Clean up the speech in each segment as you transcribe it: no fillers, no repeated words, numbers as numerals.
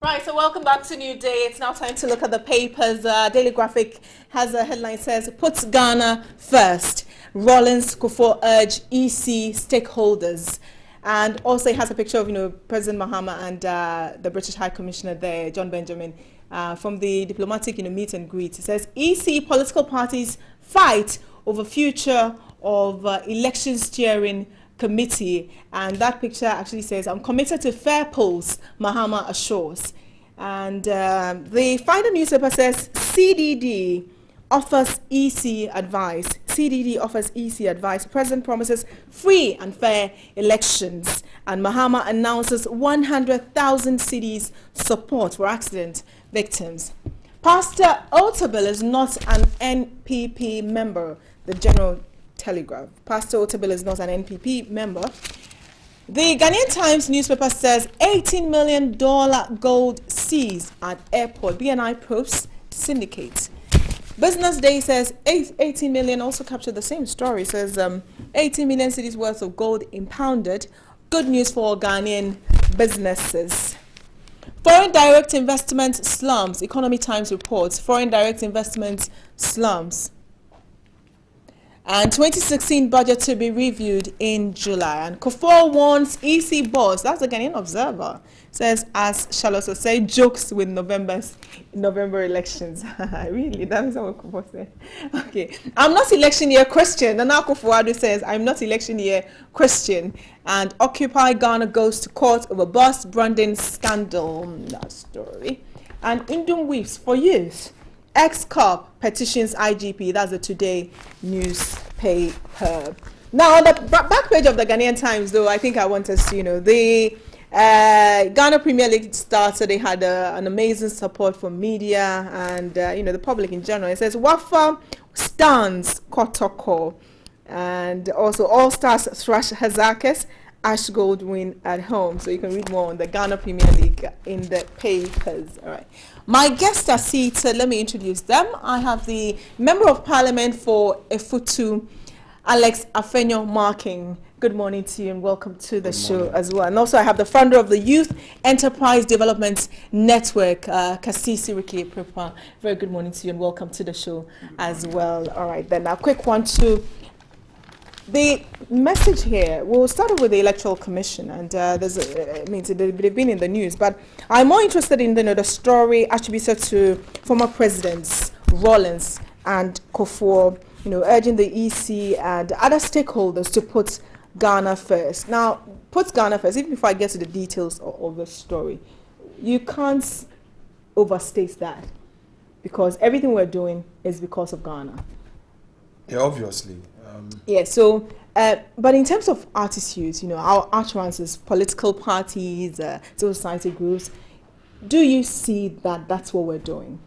Right, so welcome back to New Day. It's now time to look at the papers. Daily Graphic has a headline says, puts Ghana first. Rollins Kufuor urge EC stakeholders. And also it has a picture of, President Mahama and the British High Commissioner there, John Benjamin, from the diplomatic, meet and greet. It says, EC political parties fight over future of election steering committee, and that picture actually says, I'm committed to fair polls, Mahama assures. And the final newspaper says, CDD offers EC advice. CDD offers EC advice. President promises free and fair elections, and Mahama announces 100,000 cedis support for accident victims. Pastor Otabil is not an NPP member, the General Telegraph. Pastor Otabil is not an NPP member. The Ghanaian Times newspaper says $18 million gold seized at airport. BNI probes syndicate. Business Day says 18 million, also captured the same story. It says 18 million cedis worth of gold impounded. Good news for Ghanaian businesses. Foreign direct investment slums. Economy Times reports foreign direct investment slums. And 2016 budget to be reviewed in July. And Kufuor warns EC boss, that's the Ghanaian Observer, says, as shall also say, jokes with November elections. Really, that is what Kufuor said. Okay, I'm not election year Christian. And now Kufuor says, I'm not election year Christian. And Occupy Ghana goes to court over bus branding scandal. That story. And Indum weeps for youth. Ex-cop petitions IGP. That's the Today newspaper. Now, on the back page of the Ghanaian Times, though, I think I want us to, the Ghana Premier League started. They had an amazing support from media and, the public in general. It says, Wafa stands Kotoko. And also, All Stars thrash Hazakis. Ash Gold win at home. So you can read more on the Ghana Premier League in the papers. All right. My guests are seated. Let me introduce them. I have the Member of Parliament for Efutu, Alex Afenyo Marking. Good morning to you and welcome to the show as well. And also I have the founder of the Youth Enterprise Development Network, Kasisi Ricky Prepa. Very good morning to you and welcome to the show as well. All right, then a quick one to the message here. We'll start with the Electoral Commission, and they've been in the news, but I'm more interested in the story attributed to former presidents Rollins and Kufuor, urging the EC and other stakeholders to put Ghana first. Now, put Ghana first, even if I get to the details of the story, you can't overstate that, because everything we're doing is because of Ghana. Yeah, obviously. Yeah, so, but in terms of attitudes, our utterances, political parties, civil society groups, do you see that that's what we're doing?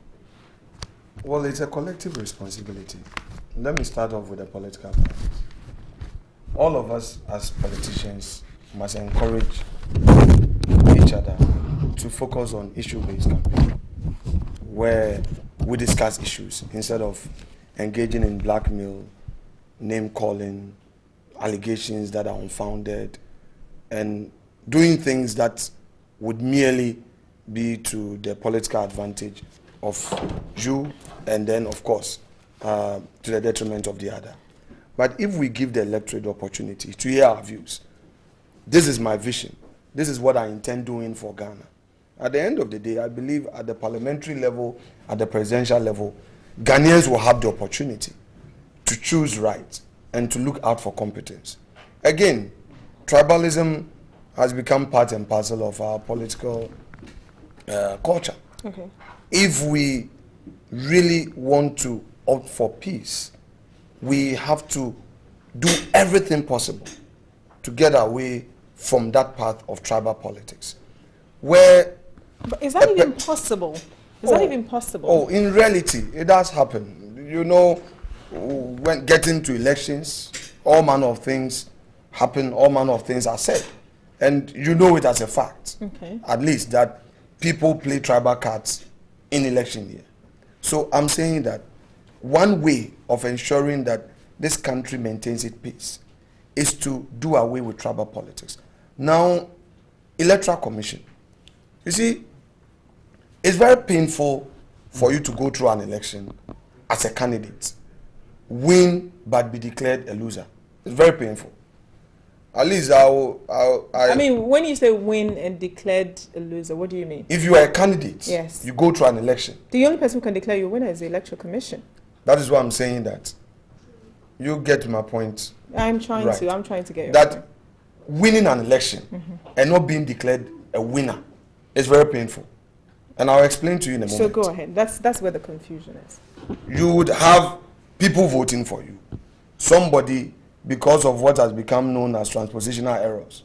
Well, it's a collective responsibility. Let me start off with the political parties. All of us as politicians must encourage each other to focus on issue-based campaign, where we discuss issues instead of engaging in blackmail, name-calling, allegations that are unfounded, and doing things that would merely be to the political advantage of you and then, of course, to the detriment of the other. But if we give the electorate the opportunity to hear our views, this is my vision, this is what I intend doing for Ghana. At the end of the day, I believe at the parliamentary level, at the presidential level, Ghanaians will have the opportunity to choose right and to look out for competence. Again, tribalism has become part and parcel of our political culture. Okay. If we really want to opt for peace, we have to do everything possible to get away from that path of tribal politics. Where but is that even possible? Is that even possible? Oh, in reality, it does happen. When getting to elections, all manner of things happen, all manner of things are said. And you know it as a fact, at least, that people play tribal cards in election year. So I'm saying that one way of ensuring that this country maintains its peace is to do away with tribal politics. Now, Electoral Commission. You see, It's very painful for you to go through an election as a candidate, win but be declared a loser. It's very painful. At least I mean, when you say win and declared a loser, what do you mean? If you are a candidate, yes, you go through an election. The only person who can declare you a winner is the Electoral Commission. That is why I'm saying that. You get my point. I'm trying right. to get your that point. Winning an election and not being declared a winner is very painful. And I'll explain to you in a moment. So go ahead. That's where the confusion is. You would have people voting for you. Somebody, because of what has become known as transpositional errors,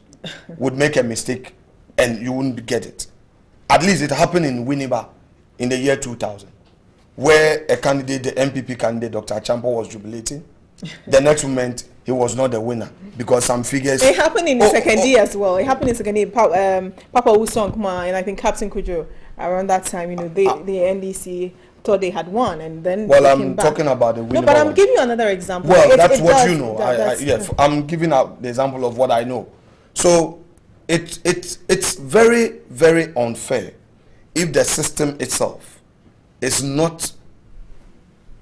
would make a mistake and you wouldn't get it. At least it happened in Winneba in the year 2000, where a candidate, the MPP candidate, Dr. Champo, was jubilating. The next moment, he was not the winner because some figures... It happened in the second year as well. It happened in second year. Papa Usong and I think Captain Kujo, around that time, the NDC thought they had won, and then well, I'm talking about the winner. No, but I'm giving you another example. Well, that's what you know. Yes, I'm giving out the example of what I know. So it's very, very unfair if the system itself is not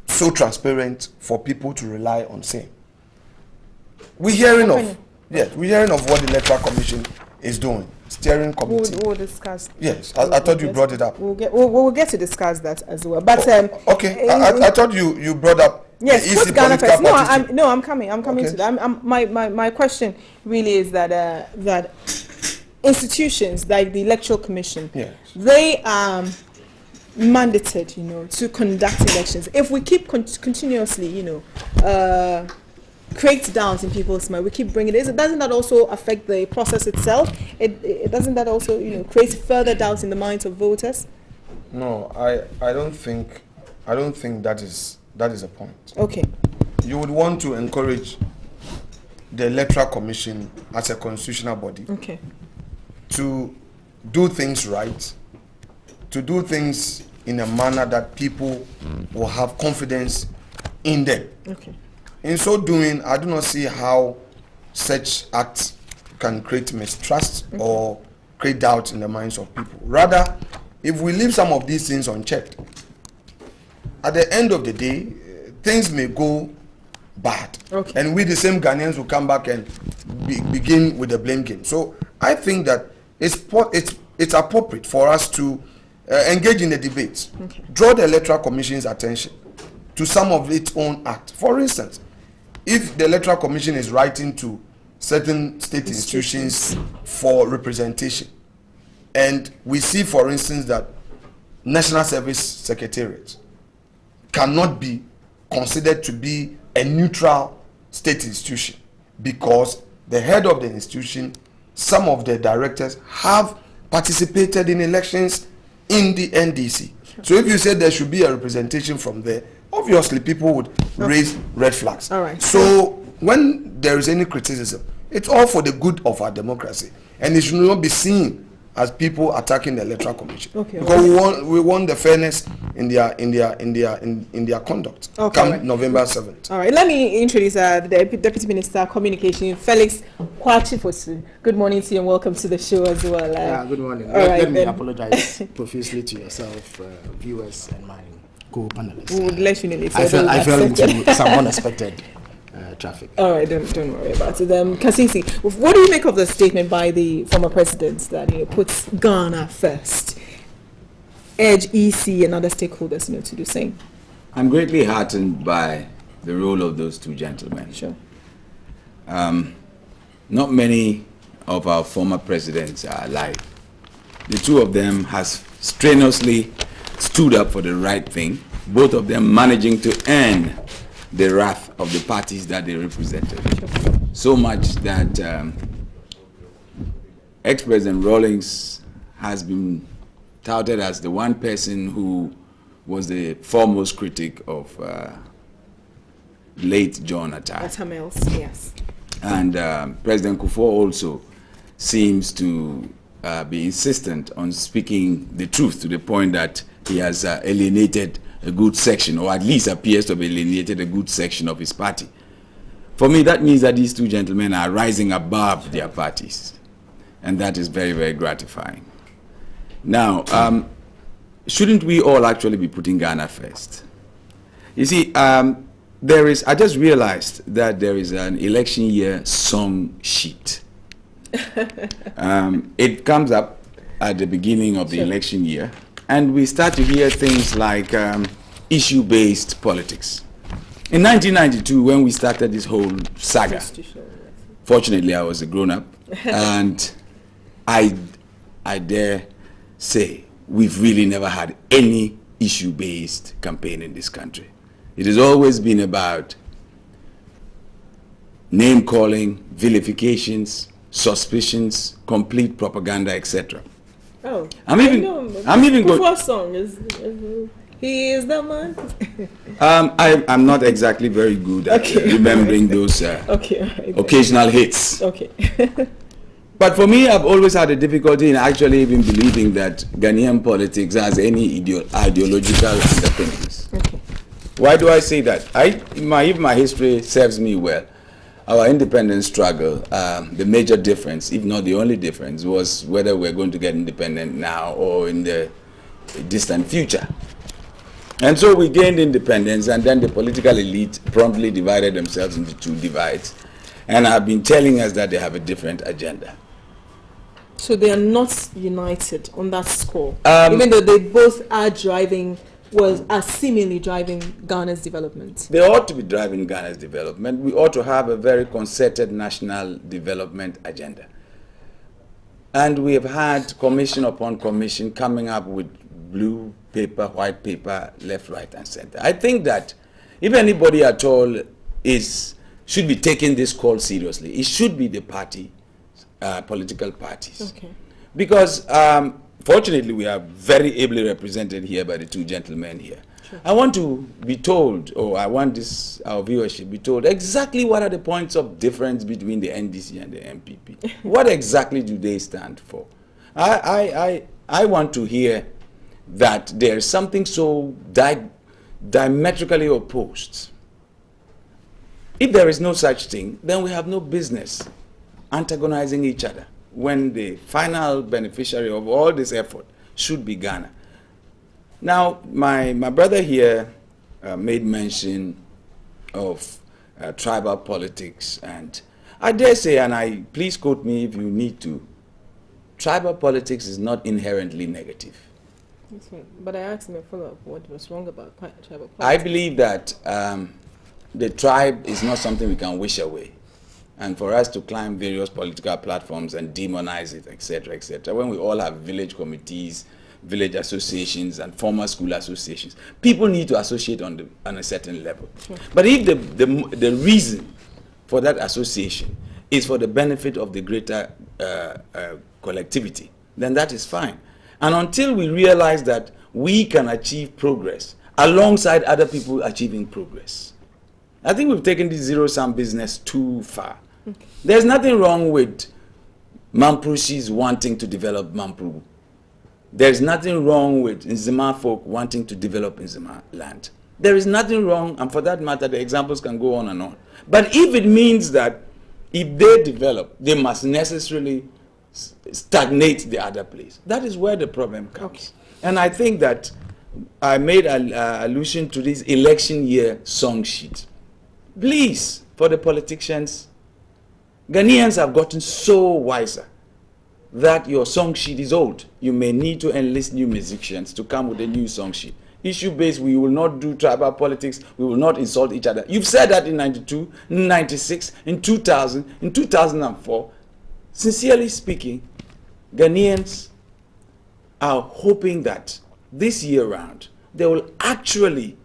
so transparent for people to rely on same. We're hearing of what the Electoral Commission is doing. Steering committee. We'll discuss. Yes, I thought you brought it up. We'll get to discuss that as well. But okay, I thought you brought up. Yes, put Ghana first. I'm coming okay. to that. My question really is that that institutions like the Electoral Commission, yes, they are mandated, to conduct elections. If we keep continuously, create doubts in people's mind, we keep bringing it. Doesn't that also affect the process itself? It doesn't that also create further doubts in the minds of voters? No, I don't think that is a point. Okay. You would want to encourage the Electoral Commission as a constitutional body, okay, to do things right, to do things in a manner that people will have confidence in them. Okay. In so doing, I do not see how such acts can create mistrust or create doubt in the minds of people. Rather, if we leave some of these things unchecked, at the end of the day, things may go bad. Okay. And we, the same Ghanaians, will come back and begin with the blame game. So I think that it's appropriate for us to engage in the debate, okay, draw the Electoral Commission's attention to some of its own acts. For instance, if the Electoral Commission is writing to certain state institutions for representation, and we see, for instance, that National Service Secretariat cannot be considered to be a neutral state institution because the head of the institution, some of the directors have participated in elections in the NDC. So if you say there should be a representation from there, obviously people would raise red flags. All right. So when there is any criticism, it's all for the good of our democracy, and it should not be seen as people attacking the Electoral Commission. Okay. Because we want the fairness in their conduct. Okay. Come Right. November 7th. All right. Let me introduce the Deputy Minister of Communication, Felix Kwachifosu. Good morning to you and welcome to the show as well. Good morning. Let me apologize profusely to yourself, viewers, and my co-panelists. We would let you know later. I fell into some unexpected traffic. All right, don't worry about it. Kasisi, what do you make of the statement by the former president that puts Ghana first? Urge EC and other stakeholders to do the same. I'm greatly heartened by the role of those two gentlemen. Sure. Not many of our former presidents are alive. The two of them has strenuously stood up for the right thing, both of them managing to earn the wrath of the parties that they represented. Sure. So much that ex-President Rawlings has been touted as the one person who was the foremost critic of late John Atta. Atta Mills, yes. And President Kufuor also seems to be insistent on speaking the truth to the point that he has alienated a good section, or at least appears to have alienated a good section of his party. For me, that means that these two gentlemen are rising above their parties. And that is very, very gratifying. Now, shouldn't we all actually be putting Ghana first? You see, I just realized that there is an election year song sheet. It comes up at the beginning of the election year, and we start to hear things like issue-based politics. In 1992, when we started this whole saga, fortunately I was a grown-up, and I dare say we've really never had any issue-based campaign in this country. It has always been about name-calling, vilifications, suspicions, complete propaganda, etc. Oh, I'm even going. What song is he is the man? I'm not exactly very good at remembering those occasional hits. Okay. But for me, I've always had a difficulty in actually even believing that Ghanaian politics has any ideological underpinnings. Okay. Why do I say that? If my history serves me well, our independence struggle, the major difference, if not the only difference, was whether we're going to get independent now or in the distant future. And so we gained independence, and then the political elite promptly divided themselves into two divides, and have been telling us that they have a different agenda. So they are not united on that score, even though they both are seemingly driving Ghana's development. They ought to be driving Ghana's development. We ought to have a very concerted national development agenda. And we have had commission upon commission coming up with blue paper, white paper, left, right, and center. I think that if anybody at all should be taking this call seriously, it should be the political parties. Okay. Because fortunately, we are very ably represented here by the two gentlemen here. Sure. I want to be told, or I want our viewership be told, exactly what are the points of difference between the NDC and the MPP. What exactly do they stand for? I want to hear that there is something so diametrically opposed. If there is no such thing, then we have no business antagonizing each other, when the final beneficiary of all this effort should be Ghana. Now, my brother here made mention of tribal politics, and I dare say, and please quote me if you need to, tribal politics is not inherently negative. That's right. But I asked him a follow-up, what was wrong about tribal politics? I believe that the tribe is not something we can wish away. And for us to climb various political platforms and demonize it, etc., when we all have village committees, village associations, and former school associations, people need to associate on a certain level. Sure. But if the reason for that association is for the benefit of the greater collectivity, then that is fine. And until we realize that we can achieve progress alongside other people achieving progress, I think we've taken this zero-sum business too far. Okay. There's nothing wrong with Mamprushi's wanting to develop Mampru. There's nothing wrong with Nzima folk wanting to develop Nzima land. There is nothing wrong, and for that matter, the examples can go on and on. But if it means that if they develop, they must necessarily stagnate the other place, that is where the problem comes. Okay. And I think that I made an allusion to this election year song sheet. Please, for the politicians, Ghanaians have gotten so wiser that your song sheet is old. You may need to enlist new musicians to come with a new song sheet. Issue-based, we will not do tribal politics, we will not insult each other. You've said that in 92, in 96, in 2000, in 2004. Sincerely speaking, Ghanaians are hoping that this year round, there will actually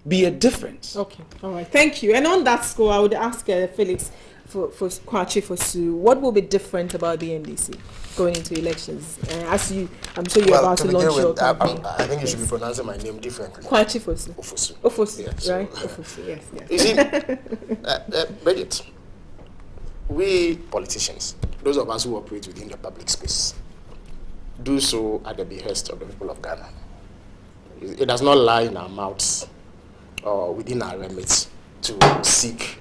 be a difference. Okay, all right, thank you. And on that score, I would ask Felix for Kwachi for Sue, what will be different about the NDC going into elections? I'm sure you're about to launch your campaign. I think you should be pronouncing my name differently. Kwachi for Sue. Ofosu, yeah, right? Ofosu, yes. You see, Bridget, we politicians, those of us who operate within the public space, do so at the behest of the people of Ghana. It does not lie in our mouths or within our remits to seek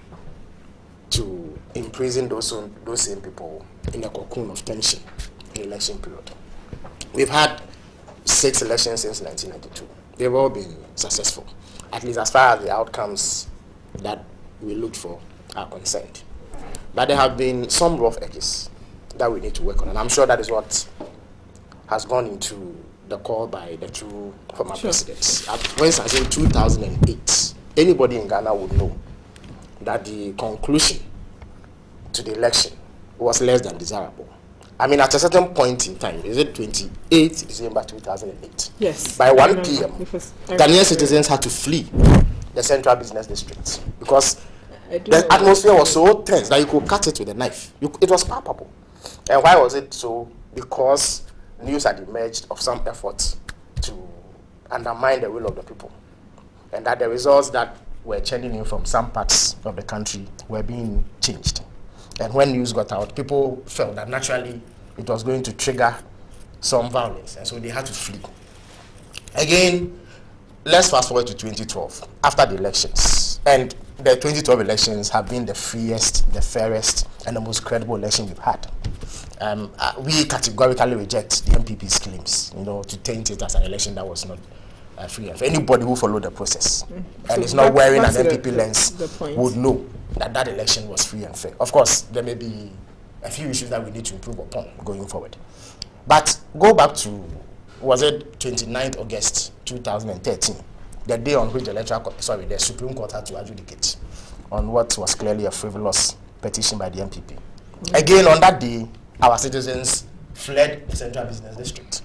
to imprison those same people in a cocoon of tension in the election period. We've had 6 elections since 1992. They've all been successful, at least as far as the outcomes that we looked for are concerned. But there have been some rough edges that we need to work on, and I'm sure that is what has gone into the call by the 2 former presidents. For instance, in 2008, anybody in Ghana would know that the conclusion to the election was less than desirable. I mean, at a certain point in time, is it 28 December 2008? Yes. By 1 p.m., Ghanaian citizens had to flee the central business district because the atmosphere was so tense that you could cut it with a knife. It was palpable. And why was it so? Because news had emerged of some efforts to undermine the will of the people, and that the results that were churning in from some parts of the country were being changed. And when news got out, people felt that naturally it was going to trigger some violence, and so they had to flee. Again, let's fast forward to 2012, after the elections. And the 2012 elections have been the freest, the fairest, and the most credible election we've had. We categorically reject the MPP's claims, to taint it as an election that was not free and fair. Anybody who followed the process and is not wearing an MPP lens would know that that election was free and fair. Of course, there may be a few issues that we need to improve upon going forward. But go back to, was it 29th August 2013, the day on which the Supreme Court had to adjudicate on what was clearly a frivolous petition by the MPP. Again, on that day, our citizens fled the central business district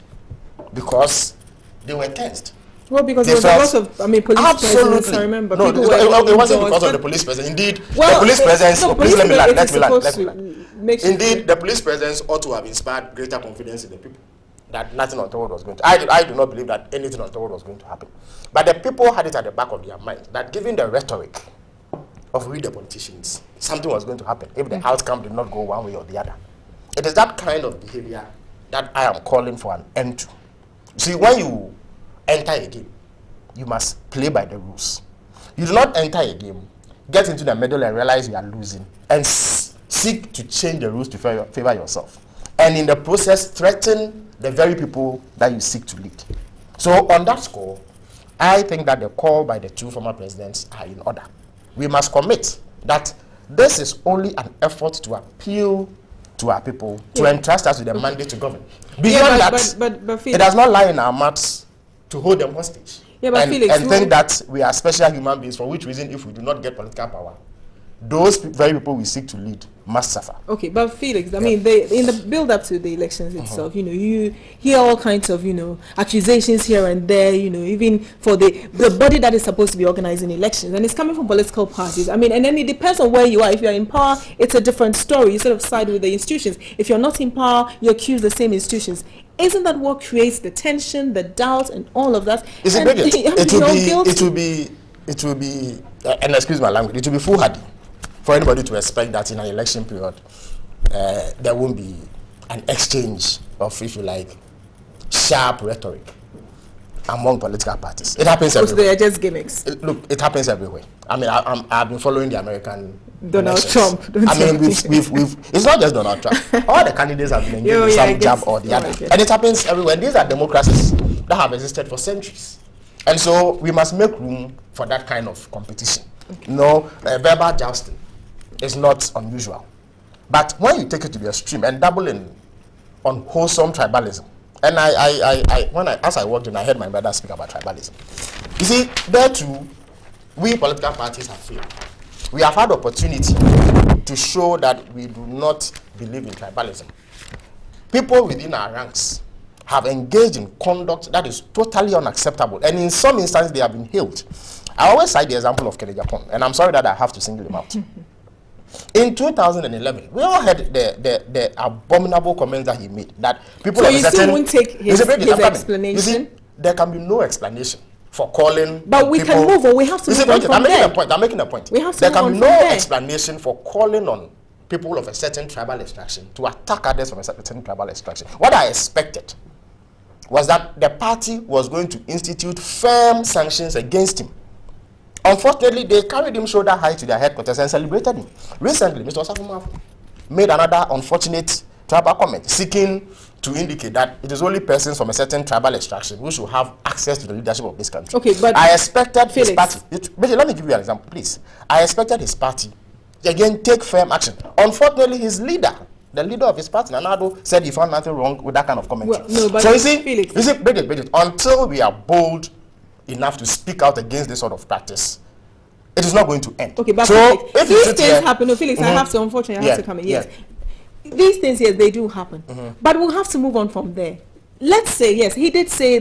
because they were tensed. Well, because there was a lot of, police presence, I remember. No, it wasn't because of the police presence. Indeed, the police presence, Indeed, the police presence ought to have inspired greater confidence in the people that nothing untoward was going to. I do not believe that anything untoward was going to happen. But the people had it at the back of their mind that given the rhetoric of we the politicians, something was going to happen if the outcome did not go one way or the other. It is that kind of behavior that I am calling for an end to. See, when you enter a game, you must play by the rules. You do not enter a game, get into the middle and realize you are losing, and seek to change the rules to favor yourself. And in the process, threaten the very people that you seek to lead. So on that score, I think that the call by the 2 former presidents are in order. We must commit that this is only an effort to appeal to our people, to entrust us with the mandate to govern. Beyond that, it does not lie in our mouths to hold them hostage. And think that we are special human beings, for which reason, if we do not get political power, those very people we seek to lead must suffer. Okay, but Felix, in the build-up to the elections itself, you hear all kinds of, accusations here and there, even for the body that is supposed to be organizing elections, and it's coming from political parties. And then it depends on where you are. If you're in power, it's a different story. You sort of side with the institutions. If you're not in power, you accuse the same institutions. Isn't that what creates the tension, the doubt, and all of that? Is it brilliant? It will be, and excuse my language, it will be foolhardy for anybody to expect that in an election period there won't be an exchange of, if you like, sharp rhetoric among political parties. It happens everywhere. They are just gimmicks. It happens everywhere. I've been following the American Donald Trump. It's not just Donald Trump. All the candidates have been engaged in some jab or the other. And it happens everywhere. These are democracies that have existed for centuries. And so we must make room for that kind of competition. Verbal jousting is not unusual. But when you take it to the extreme and dabble in unwholesome tribalism, and as I walked in, I heard my brother speak about tribalism. You see, there too, we political parties have failed. We have had opportunity to show that we do not believe in tribalism. People within our ranks have engaged in conduct that is totally unacceptable, and in some instances they have been hailed. I always cite the example of Kennedy Japan, and I'm sorry that I have to single him out. In 2011, we all heard the abominable comments that he made, that people of a certain... So you still won't take his explanation? You see, there can be no explanation for calling... But we can move on. We have to move on from there. I'm making a point. We have to there can be no explanation for calling on people of a certain tribal extraction to attack others from a certain tribal extraction. What I expected was that the party was going to institute firm sanctions against him. Unfortunately, they carried him shoulder high to their headquarters and celebrated him. Recently, Mr. Osafo made another unfortunate tribal comment, seeking to indicate that it is only persons from a certain tribal extraction who should have access to the leadership of this country. Okay, but I expected his Felix. party. Let me give you an example, please. I expected his party again take firm action. Unfortunately, his leader, the leader of his party, Nanado, said he found nothing wrong with that kind of commentary. Well, no, but so you see, Felix. Bridget, until we are bold enough to speak out against this sort of practice, it is not going to end. Okay, but so Felix, if you these sit things here, happen. No, Felix, I have to, unfortunately, I have to come in. Yes. These things, yes, they do happen. But we'll have to move on from there. Let's say, yes, he did say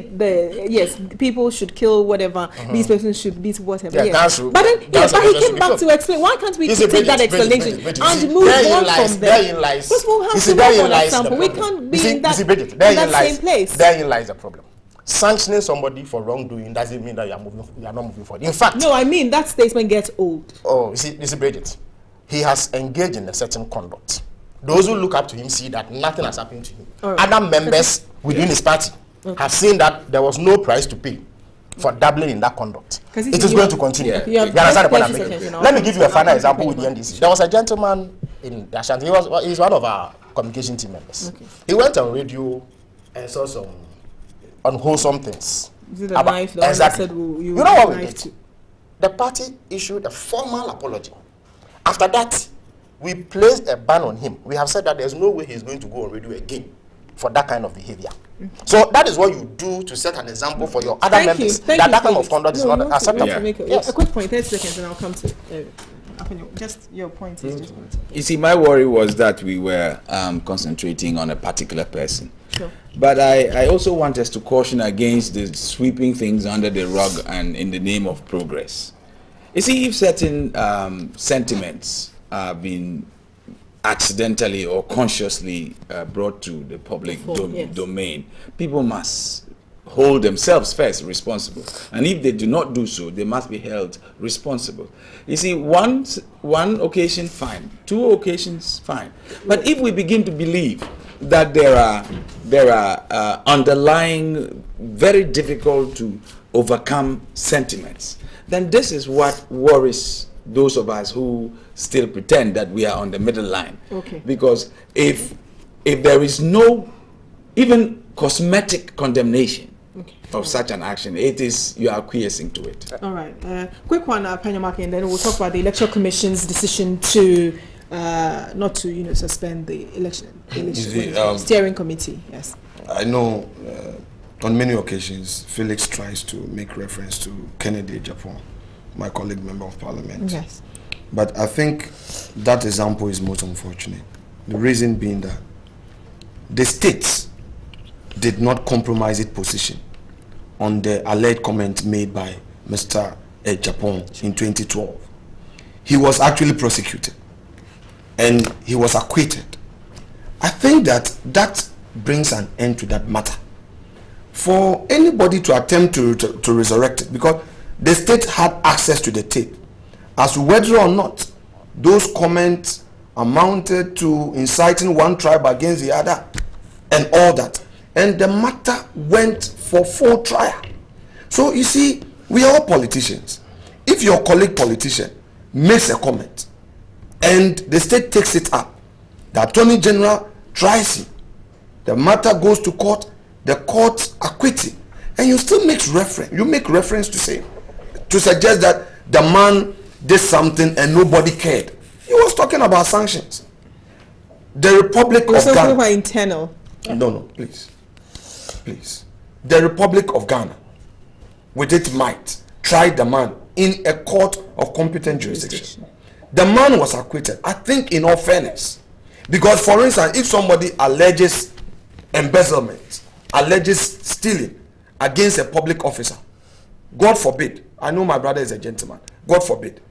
people should kill whatever, these persons should beat whatever. Yeah, yes. that's true. But then, That's but true. he came back to explain. Why can't we You see, take that Bridget, explanation Bridget, and you see, move therein on lies- from there? therein lies- Because we'll have you see, to therein move on lies the example. We problem. can't be You see, in that, Bridget, in therein that lies- same place. Therein lies the problem. Sanctioning somebody for wrongdoing doesn't mean that you are not moving forward. In fact, No, I mean that statement gets old. you see, Bridget, he has engaged in a certain conduct. Those who look up to him see that nothing has happened to him. All right. Other members within his party have seen that there was no price to pay for dabbling in that conduct. It is going to continue. Yeah. You understand the point I'm 30 making? seconds, Let me give you a final example with the Okay. NDC. There was a gentleman in Ashanti. He's one of our communication team members. Okay. He went on radio and saw some unwholesome things. Is it the knife? The one that Exactly. said you You know what we knife did? to- The party issued a formal apology. After that, we placed a ban on him. We have said that there's no way he's going to go on radio again for that kind of behavior. So that is what you do to set an example for your other members. Thank that you, that kind of Felix. conduct is No, not we acceptable. want to make Yes. a quick point, 30 seconds, and I'll come to just your point. Is just You see, my worry was that we were concentrating on a particular person. Sure. But I also want us to caution against the sweeping things under the rug and in the name of progress. You see, if certain sentiments have been accidentally or consciously brought to the public Yes. domain, people must hold themselves first responsible. And if they do not do so, they must be held responsible. You see, one occasion, fine. 2 occasions, fine. But if we begin to believe that there are underlying, very difficult to overcome sentiments, then this is what worries those of us who still pretend that we are on the middle line. Okay. Because if there is no even cosmetic condemnation of such an action, it is you are acquiescing to it. All right. Quick one, Panyamaki, and then we'll talk about the Electoral Commission's decision to not to suspend the election steering committee. Yes. I know on many occasions Felix tries to make reference to Kennedy Japan, my colleague member of parliament. Yes. But I think that example is most unfortunate. The reason being that the states did not compromise its position on the alleged comment made by Mr. Japan in 2012. He was actually prosecuted and he was acquitted. I think that brings an end to that matter. For anybody to attempt to resurrect it, because the state had access to the tape, as to whether or not those comments amounted to inciting one tribe against the other and all that. And the matter went for full trial. So you see, we are all politicians. If your colleague politician makes a comment and the state takes it up, the Attorney General tries him, the matter goes to court, the court acquits him, and you still make reference to suggest that the man did something and nobody cared. He was talking about sanctions. The Republic of Ghana. About internal. No, please. The Republic of Ghana, with its might, tried the man in a court of competent jurisdiction. The man was acquitted, I think, in all fairness. Because, for instance, if somebody alleges embezzlement, alleges stealing against a public officer, God forbid, I know my brother is a gentleman, God forbid,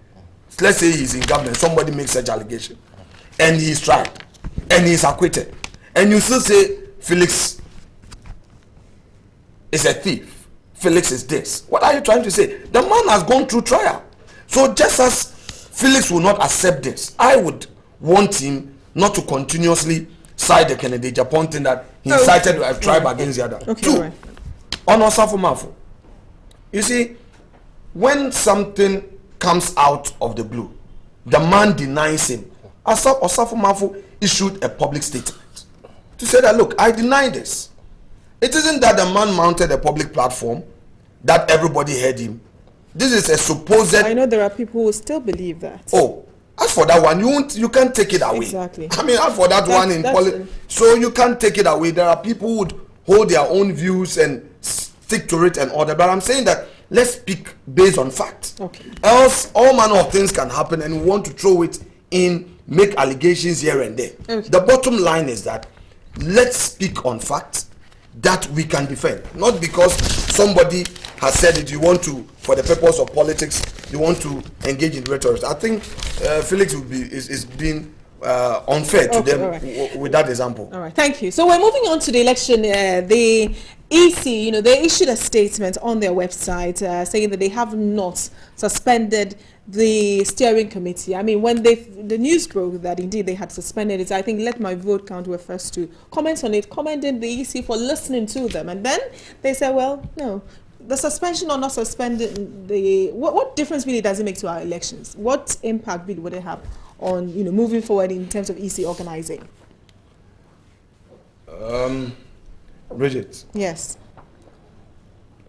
let's say he's in government, somebody makes such allegation, and he's tried, and he's acquitted, and you still say Felix is a thief, Felix is this. What are you trying to say? The man has gone through trial. So just as Felix will not accept this, I would want him not to continuously cite the Kennedy Japan thing that he incited a tribe against the other. Okay, 2, right. on Osafo. You see, when something comes out of the blue, the man denies him. Osafo issued a public statement to say that, look, I deny this. It isn't that the man mounted a public platform that everybody heard him. This is a supposed... I know there are people who still believe that. Oh, as for that one, you can't take it away. Exactly. I mean, as for that one in politics, so you can't take it away. There are people who would hold their own views and stick to it and all that. But I'm saying that let's speak based on facts. Okay. Else, all manner of things can happen, and we want to throw it in, make allegations here and there. Okay. The bottom line is that let's speak on facts that we can defend, not because somebody has said it. You want to, for the purpose of politics, you want to engage in rhetoric. I think Felix is being unfair to them with that example. All right, thank you. So we're moving on to the election. The EC, they issued a statement on their website saying that they have not suspended the steering committee. I mean, when the news broke that indeed they had suspended it, I think Let My Vote Count were first to comment on it, commending the EC for listening to them. And then they said, well, no, the suspension or not suspending what difference really does it make to our elections? What impact really would it have on moving forward in terms of EC organizing? Bridget. Yes.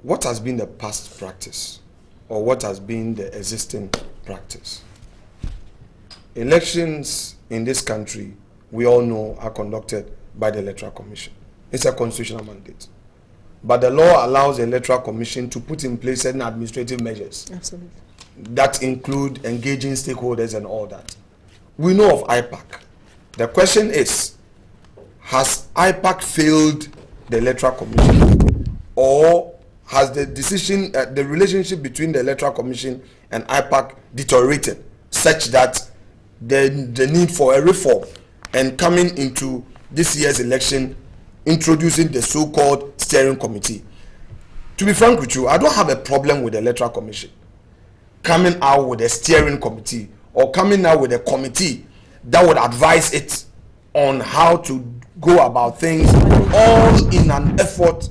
What has been the past practice, or what has been the existing practice? Elections in this country, we all know, are conducted by the Electoral Commission. It's a constitutional mandate. But the law allows the Electoral Commission to put in place certain administrative measures. Absolutely. That include engaging stakeholders and all that. We know of IPAC. The question is, has IPAC failed the Electoral Commission, or has the decision, the relationship between the Electoral Commission and IPAC deteriorated such that the need for a reform, and coming into this year's election, introducing the so-called steering committee? To be frank with you, I don't have a problem with the Electoral Commission coming out with a steering committee, or coming out with a committee that would advise it on how to go about things, all in an effort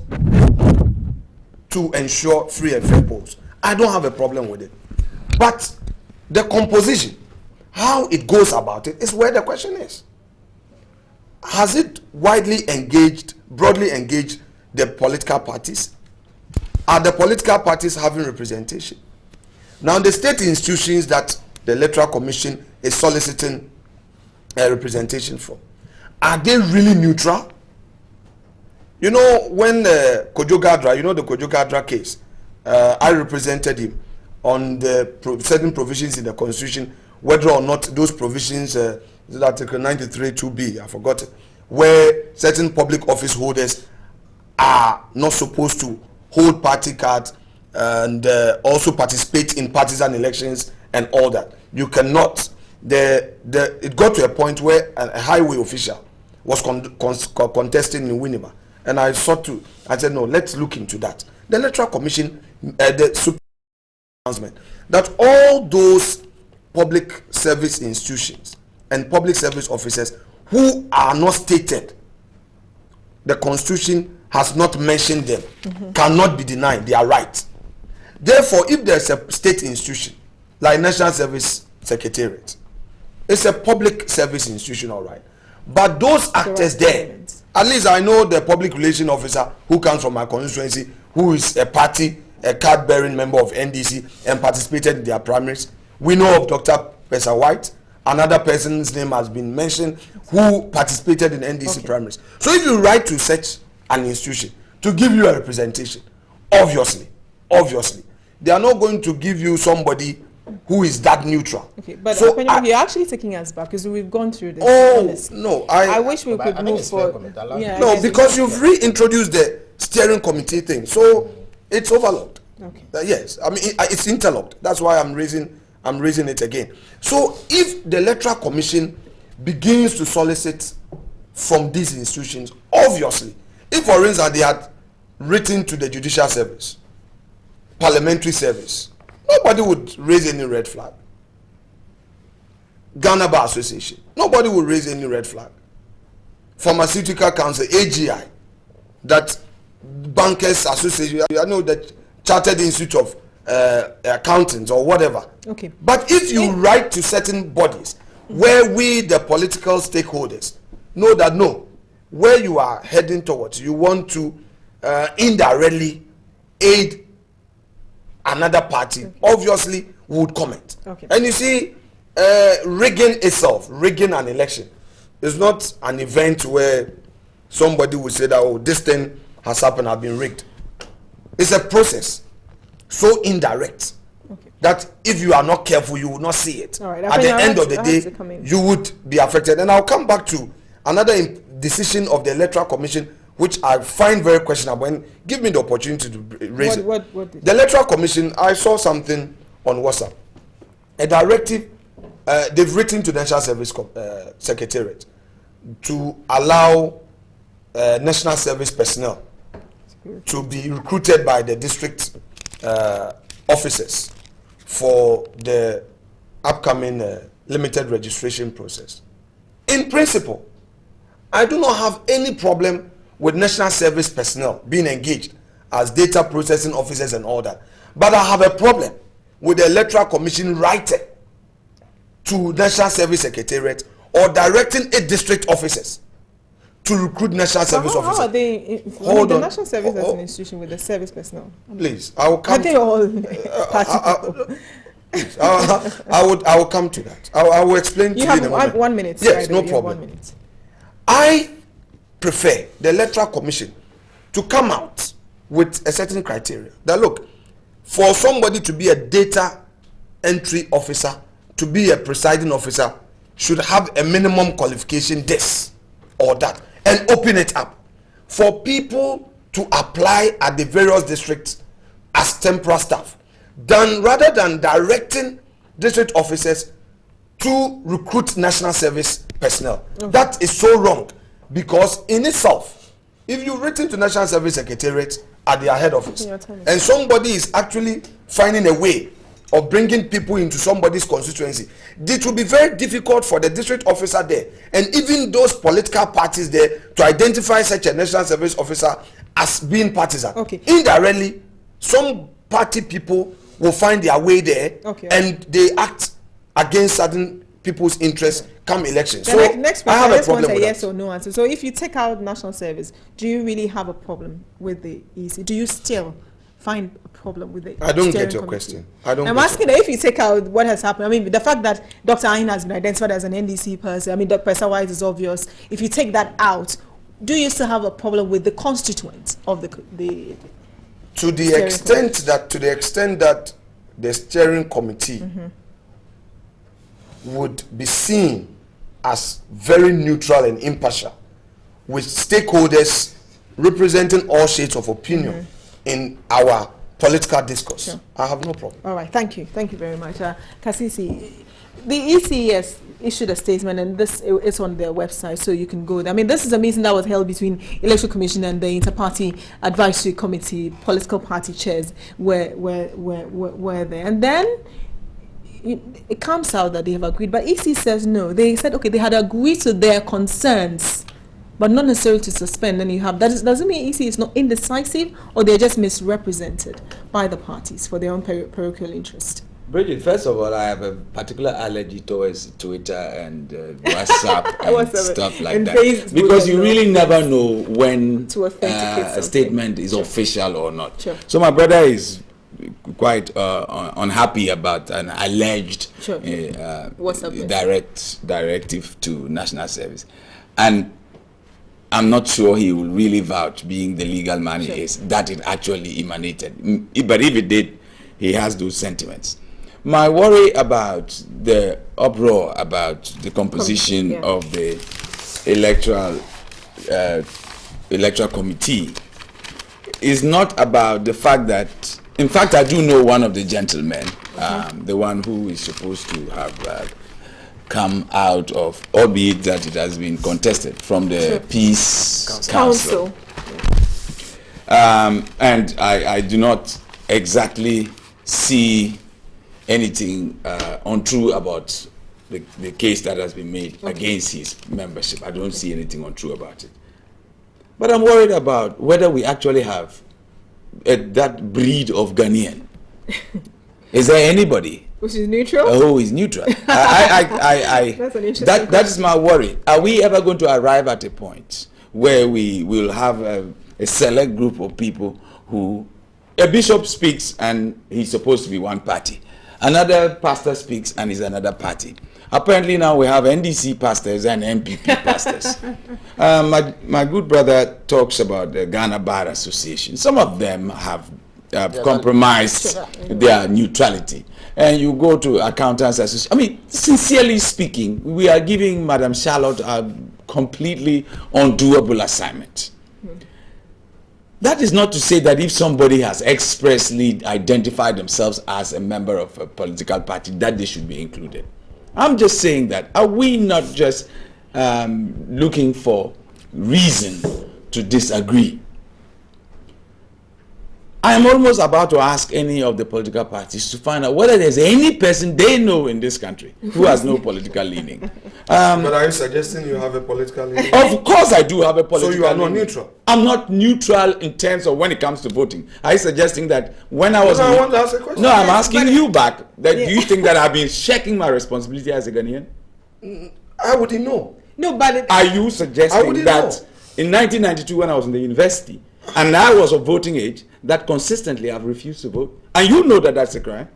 to ensure free and fair polls. I don't have a problem with it. But the composition, how it goes about it, is where the question is. Has it broadly engaged the political parties? Are the political parties having representation? Now, the state institutions that the Electoral Commission is soliciting representation from, are they really neutral? When Kojo Gadra, the Kojo Gadra case, I represented him on the certain provisions in the Constitution, whether or not those provisions, Article 93 2B, I forgot it, where certain public office holders are not supposed to hold party cards and also participate in partisan elections and all that. You cannot. It got to a point where a highway official was contesting in Winneba, and I said, no, let's look into that. The Electoral Commission, the Supreme announcement that all those public service institutions and public service officers who are not stated, the Constitution has not mentioned them, cannot be denied. They are right. Therefore, if there's a state institution like National Service Secretariat, it's a public service institution, all right. But those actors there, at least I know the public relation officer who comes from my constituency, who is a card-bearing member of NDC and participated in their primaries. We know of Dr. Pesa White. Another person's name has been mentioned who participated in NDC primaries. So if you write to such an institution to give you a representation, obviously, they are not going to give you somebody who is that neutral. Okay, but so you're actually taking us back because we've gone through this. No, I wish we could move forward. No, because you've reintroduced the steering committee thing, so it's overlooked. Okay. Yes, I mean it's interlocked. That's why I'm raising it again. So if the Electoral Commission begins to solicit from these institutions, obviously, if for instance they had written to the Judicial Service, Parliamentary Service, nobody would raise any red flag. Ghana Bar Association, nobody would raise any red flag. Pharmaceutical Council, AGI, that Bankers Association, I know that Chartered Institute of Accountants or whatever. Okay. But if you write to certain bodies where we, the political stakeholders, know that no, where you are heading towards, you want to indirectly aid another party, obviously would comment. And you see, rigging an election is not an event where somebody will say that, oh, this thing has happened, I've been rigged. It's a process so indirect that if you are not careful, you will not see it. At the end of the day, you would be affected. And I'll come back to another decision of the Electoral Commission, which I find very questionable. And give me the opportunity to raise it. The Electoral Commission, I saw something on WhatsApp. A directive, they've written to the National Service Secretariat to allow National Service personnel to be recruited by the district officers for the upcoming limited registration process. In principle, I do not have any problem with National Service personnel being engaged as data processing officers and all that. But I have a problem with the Electoral Commission writing to National Service Secretariat or directing a district officers to recruit National Service officers. How are they? The National Service as an institution with the service personnel. Please, I will come. Are they all party people? I will come to that. I will explain to you in a moment. 1 minute. Yes, no problem. 1 minute. I prefer the Electoral Commission to come out with a certain criteria. That look, for somebody to be a data entry officer, to be a presiding officer, should have a minimum qualification this or that, and open it up for people to apply at the various districts as temporary staff, rather than directing district officers to recruit National Service personnel. That is so wrong, because in itself, if you've written to National Service Secretariat at their head office and somebody is actually finding a way of bringing people into somebody's constituency, it will be very difficult for the district officer there and even those political parties there to identify such a National Service officer as being partisan. Indirectly, some party people will find their way there and they act against certain people's interests come election. So next I have a problem want a with yes that. or no answer. So if you take out National Service, do you really have a problem with the EC? Do you still find a problem with it? I don't get your question. I'm asking that if you take out what has happened. I mean, the fact that Dr. Ayin has been identified as an NDC person, I mean, Dr. Pesawise is obvious. If you take that out, do you still have a problem with the constituents of the to the extent that the steering committee would be seen as very neutral and impartial, with stakeholders representing all shades of opinion in our political discourse. I have no problem. All right, thank you very much. Kasisi, the ECS issued a statement, and this is on their website, so you can go there. I mean, this is a meeting that was held between Electoral Commission and the Inter-Party Advisory Committee. Political party chairs were there, and then it comes out that they have agreed, but EC says no. They said, okay, they had agreed to their concerns, but not necessarily to suspend. And you have that. Doesn't mean EC is not indecisive, or they're just misrepresented by the parties for their own parochial interest. Bridget, first of all, I have a particular allergy towards Twitter and WhatsApp and stuff like that, because you really never know when a statement is official or not. So my brother is quite unhappy about an alleged directive to National Service, and I'm not sure he will really vouch, being the legal man he is, that it actually emanated. But if it did, he has those sentiments. My worry about the uproar about the composition of the electoral committee is not about the fact that, in fact, I do know one of the gentlemen, the one who is supposed to have come out of, albeit that it has been contested, from the Peace Council. And I do not exactly see anything untrue about the case that has been made against his membership. I don't see anything untrue about it. But I'm worried about whether we actually have that breed of Ghanaian. Is there anybody which is neutral? Who is neutral? That's an interesting that is my worry. Are we ever going to arrive at a point where we will have a select group of people who, a bishop speaks and he's supposed to be one party. Another pastor speaks and is another party. Apparently now we have NDC pastors and MPP pastors. My good brother talks about the Ghana Bar Association. Some of them have compromised their neutrality. And you go to Accountants Association. I mean, sincerely speaking, we are giving Madam Charlotte a completely undoable assignment. That is not to say that if somebody has expressly identified themselves as a member of a political party, that they should be included. I'm just saying that, are we not just looking for reason to disagree? I am almost about to ask any of the political parties to find out whether there's any person they know in this country who has no political leaning. But are you suggesting you have a political leaning? Of course I do have a political So you are not leaning. neutral? I'm not neutral in terms of when it comes to voting. Are you suggesting that when I was... I want to ask a question. No, I'm asking you back. That do you think that I've been shirking my responsibility as a Ghanaian? I wouldn't know. No, but Are you I suggesting wouldn't that know. in 1992 when I was in the university and I was of voting age, that consistently I've refused to vote? And you know that that's a crime.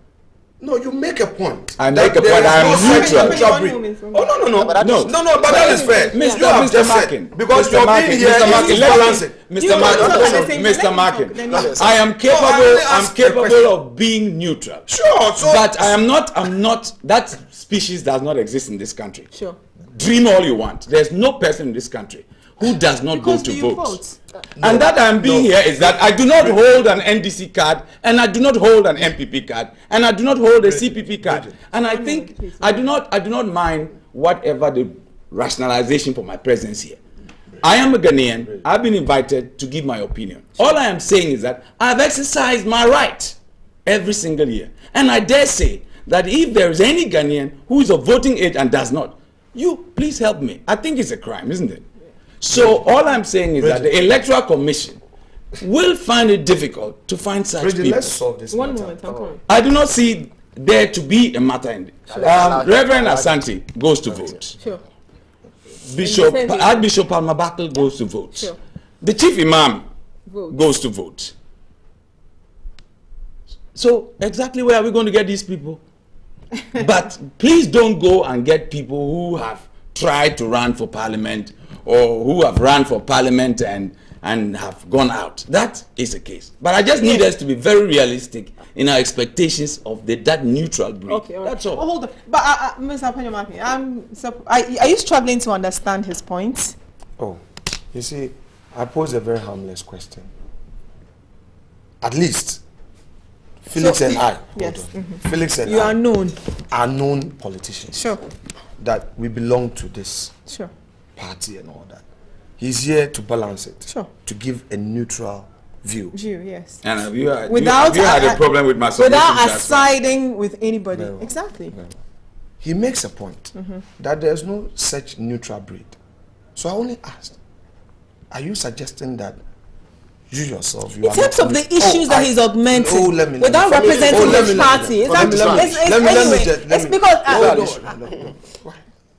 No, you make a point. I That make a there point. is I am no neutral. such breed. Oh, no. But that No. is- But that is fair. Mr. You have Mr. just Markin, said, because Mr. you're Markin, being here Mr. Markin, is let me- balancing. Mr. You want to Markin, talk at the same Mr. time, Markin, then you- I am I capable. only I'm asked a question. capable of being neutral. Sure. So But I'm not. That species does not exist in this country. sure. Dream all you want. There's no person in this country who does not Because go do to you vote. vote? And that I'm being here is that I do not hold an NDC card, and I do not hold an MPP card, and I do not hold a CPP card. And I think I do not mind whatever the rationalization for my presence here. I am a Ghanaian. I've been invited to give my opinion. All I am saying is that I've exercised my right every single year. And I dare say that if there is any Ghanaian who is of voting age and does not, you please help me. I think it's a crime, isn't it? So all I'm saying is that the Electoral Commission will find it difficult to find such Bridget, people. let's solve this One matter. moment, I'm coming. I do not see there to be a matter in it. Reverend Asante goes to vote. Sure. Bishop, And he says he- Archbishop Palmabakel goes to vote. Sure. The Chief Imam Vote. goes to vote. So exactly where are we going to get these people? But please don't go and get people who have tried to run for parliament or who have run for parliament and have gone out. That is the case. But I just need us to be very realistic in our expectations of that neutral breed. Okay, all right. That's all. Oh, hold on. But Mr. Apanyomaki, are you struggling to understand his point? Oh, you see, I pose a very harmless question. At least, Felix So- and I, Yes, hold on. Felix and You I are known. are known politicians. Sure. That we belong to this Sure. party and all that. He's here to balance it. Sure. To give a neutral view. View, yes. And have you had Without a problem with my without submissions as well? siding with anybody. Very well. Exactly. Very well. He makes a point that there's no such neutral breed. So I only asked, are you suggesting that you yourself, you In are terms not of the neutral? issues that he's augmenting, let me- without let me- representing let his me- party, let me- let me- it's let me- let me anyway, just- let it's me- because hold on.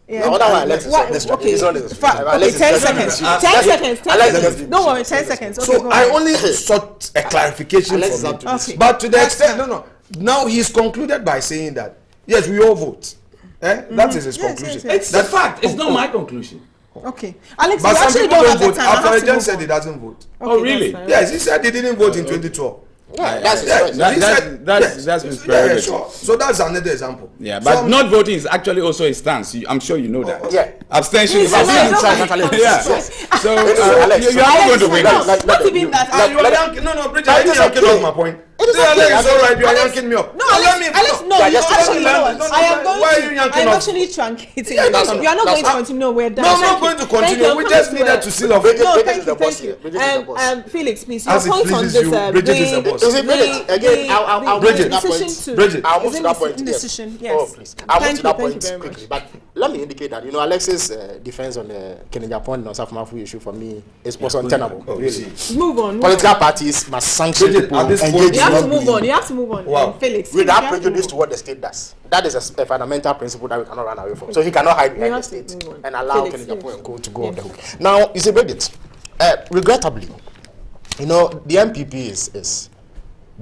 yeah. No, otherwise, Alexis, What- let's- okay, it's not necessary. okay, Alexis, 10 let's- seconds. let's- 10 let's- seconds. 10 Alexis, seconds. let's- Don't worry, 10 seconds. Okay, So go I ahead. only sought a clarification Alexis from up him. to this. But to the That's extent, fine. no. Now he's concluded by saying that, yes, we all vote. That is his Yes, conclusion. yes, yes. It's a fact. It's not my conclusion. Okay. Alex, But you some actually people don't don't have the vote. time. I After have he to just move said on. he doesn't vote. Oh, really? that's fine. Yes, he said he didn't vote in 2012. Yeah, that's his Yeah, choice. That- he that's- said- that's- yes. that's his Yeah, prerogative. sure. So that's another example. Yeah, So but I'm- not voting is actually also a stance. I'm sure you know that. Yeah. Abstention is Please, also Alex, a don't- Alex, Yeah. yes. So Alex, you're not going to win no, this. not even that. You are yanking, no, Bridget, I think you're yanking off my point. It is Yeah, okay. Alex, it's all right, you are Alex- yanking me up. No, Let Alex, me- Alex, no, Yeah, you just actually let me- know. no, no, I am why going are to. you yanking I'm off? actually truncating. Yeah, you. no, no, You are not that's going to fine. continue. No, we're done. No, I'm Thank not going you. to continue. Thank you. We I'm just coming needed to to a- seal off. Bridget- No, Bridget thank is you, the boss thank here. you. Bridget is the boss. Felix, please, your As it point on pleases this. you, Bridget is the boss. You see, Bridget, again, I'll move to that decision point. to- Bridget. I'll move is to in that the point. Yes. decision, yes. Oh, please. I'll move Thank to you, that thank point you very much. quickly. But let me indicate that, Alexis' defense on the Kenya point on Safumafu issue for me was untenable. Oh, Really. see. Move on. Political parties must sanction Bridget, people at this point, engaging You have have to not move believe- on. You have to move on. Wow. Felix. Without you have to prejudice move to what the state does. That is a fundamental principle that we cannot run away from. So he cannot hide behind the have to state move on. and allow Felix, Kennedy Apo yes. and co to go on the hook. Now, you see, Bridget, regrettably, you know, the MPP is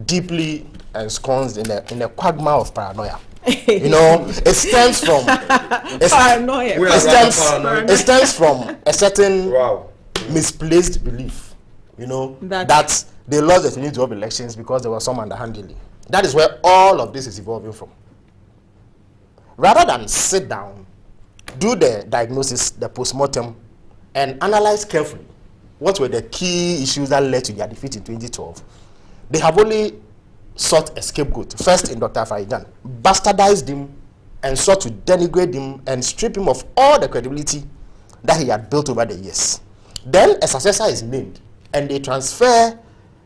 deeply ensconced in a quagmire of paranoia. You know, it stems from Paranoia. We are rather paranoid. it stems from a certain Wow. misplaced belief, you know, That- that they lost the opportunity of elections because there was some underhandedly. That is where all of this is evolving from. Rather than sit down, do the diagnosis, the postmortem, and analyze carefully what were the key issues that led to their defeat in 2012, they have only sought a scapegoat. First in Dr. Farijan, bastardized him and sought to denigrate him and strip him of all the credibility that he had built over the years. Then a successor is named, and they transfer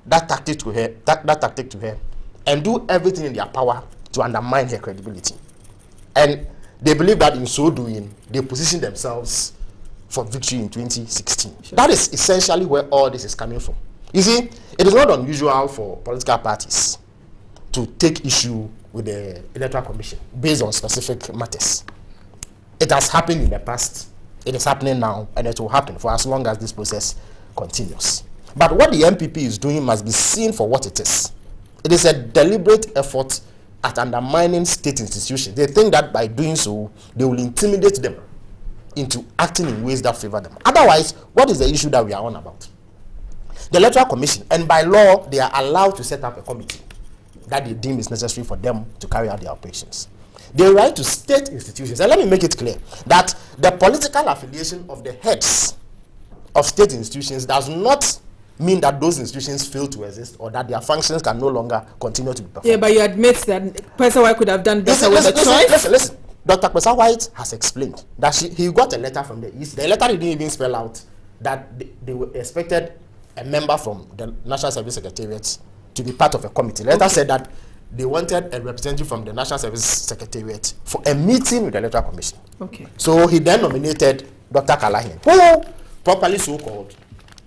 that tactic to her, and do everything in their power to undermine her credibility. And they believe that in so doing, they position themselves for victory in 2016. Sure. That is essentially where all this is coming from. You see, it is not unusual for political parties to take issue with the Electoral Commission based on specific matters. It has happened in the past, it is happening now, and it will happen for as long as this process continues. But what the MPP is doing must be seen for what it is. It is a deliberate effort at undermining state institutions. They think that by doing so, they will intimidate them into acting in ways that favor them. Otherwise, what is the issue that we are on about? The Electoral Commission, and by law, they are allowed to set up a committee that they deem is necessary for them to carry out their operations. They write to state institutions, and let me make it clear that the political affiliation of the heads of state institutions does not mean that those institutions fail to exist or that their functions can no longer continue to be performed. Yeah, but you admit that Professor White could have done better with the choice. Listen. Dr. Professor White has explained that he got a letter from the East. The letter didn't even spell out that they were expected a member from the National Service Secretariat to be part of a committee. The letter said that they wanted a representative from the National Service Secretariat for a meeting with the Electoral Commission. Okay. So he then nominated Dr. Kalahin, who, properly so called,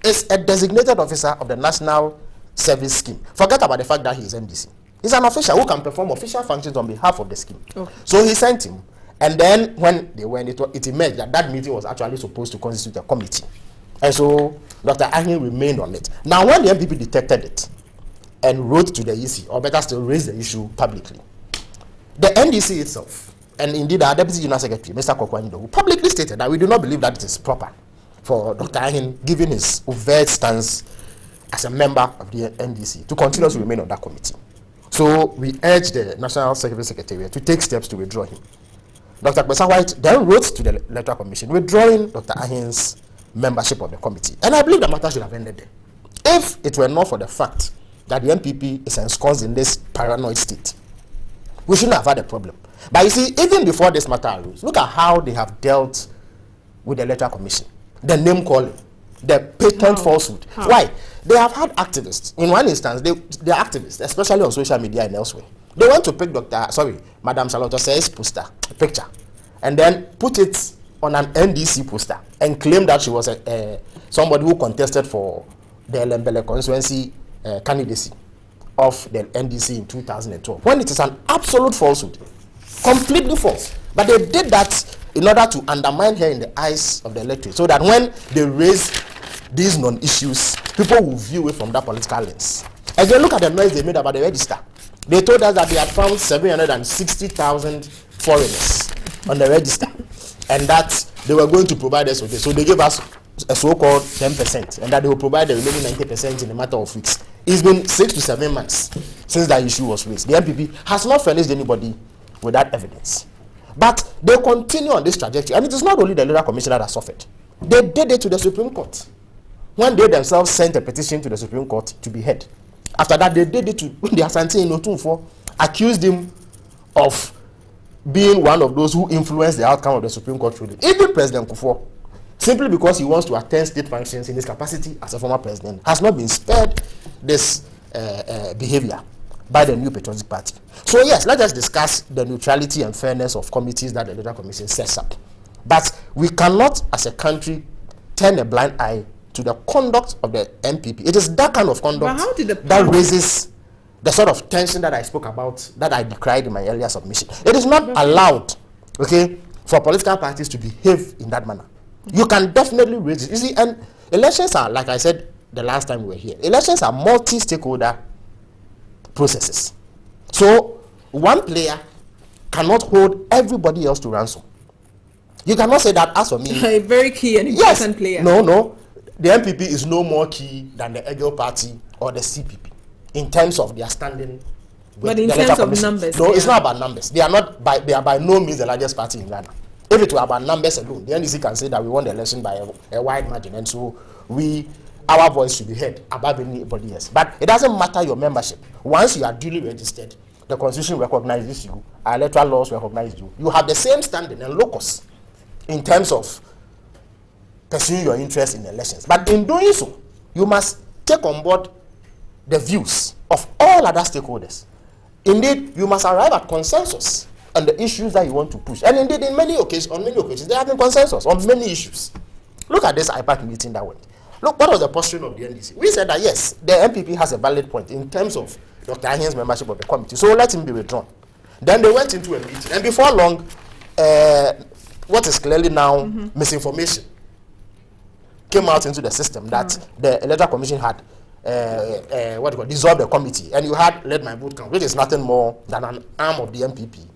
is a designated officer of the National Service Scheme. Forget about the fact that he is MDC. He's an official who can perform official functions on behalf of the scheme. Okay. So he sent him, and then when they went, it emerged that that meeting was actually supposed to constitute a committee. And so Dr. Ahin remained on it. Now, when the MPP detected it and wrote to the EC, or better still raised the issue publicly, the NDC itself, and indeed our Deputy General Secretary, Mr. Kokwanido, publicly stated that we do not believe that it is proper for Dr. Ahin, given his overt stance as a member of the NDC, to continue to remain on that committee. So we urge the National Service Secretariat to take steps to withdraw him. Dr. Professor White then wrote to the Electoral Commission withdrawing Dr. Ahin's membership of the committee. And I believe the matter should have ended there. If it were not for the fact that the MPP is ensconced in this paranoid state, we shouldn't have had a problem. But you see, even before this matter arose, look at how they have dealt with the Electoral Commission. The name calling, the patent falsehood. How? Why? They have had activists. In one instance, they are activists, especially on social media and elsewhere. They went to pick Madam Charlotte Osei's poster, picture, and then put it on an NDC poster and claim that she was somebody who contested for the Lembele constituency candidacy of the NDC in 2012, when it is an absolute falsehood, completely false. But they did that in order to undermine her in the eyes of the electorate, so that when they raise these non-issues, people will view it from that political lens. As they look at the noise they made about the register, they told us that they had found 760,000 foreigners on the register, and that they were going to provide us with it. So they gave us a so-called 10%, and that they will provide the remaining 90% in a matter of weeks. It's been 6 to 7 months since that issue was raised. The MPP has not furnished anybody with that evidence. But they continue on this trajectory, and it is not only the Electoral Commission that has suffered. They did it to the Supreme Court, when they themselves sent a petition to the Supreme Court to be heard. After that, they did it to the Asante in Otunfo, accused him of being one of those who influenced the outcome of the Supreme Court ruling. Even President Kufuor, simply because he wants to attend state functions in his capacity as a former president, has not been spared this behavior by the New Patriotic Party. So yes, let us discuss the neutrality and fairness of committees that the Electoral Commission sets up. But we cannot, as a country, turn a blind eye to the conduct of the MPP. It is that kind of conduct that raises the sort of tension that I spoke about, that I decried in my earlier submission. It is not allowed, okay, for political parties to behave in that manner. You can definitely raise it. You see, and elections are, like I said the last time we were here, elections are multi-stakeholder processes. So one player cannot hold everybody else to ransom. You cannot say that, as for me, A very key and important player. No, the MPP is no more key than the Egil Party or the CPP in terms of their standing. But in terms of numbers, no, it's not about numbers. They are by no means the largest party in Ghana. If it were about numbers alone, the NDC can say that we won the election by a wide margin, and so our voice should be heard above anybody else. But it doesn't matter your membership. Once you are duly registered, the Constitution recognizes you, our electoral laws recognize you. You have the same standing and locus in terms of pursuing your interest in elections. But in doing so, you must take on board the views of all other stakeholders. Indeed, you must arrive at consensus on the issues that you want to push. And indeed, on many occasions, there have been consensus on many issues. Look at this IPAC meeting that went. Look, what was the posturing of the NDC? We said that yes, the MPP has a valid point in terms of Dr. Ahien's membership of the committee, so let him be withdrawn. Then they went into a meeting, and before long, what is clearly now misinformation came out into the system that the Electoral Commission had dissolved the committee, and you had Let My Vote Count, which is nothing more than an arm of the MPP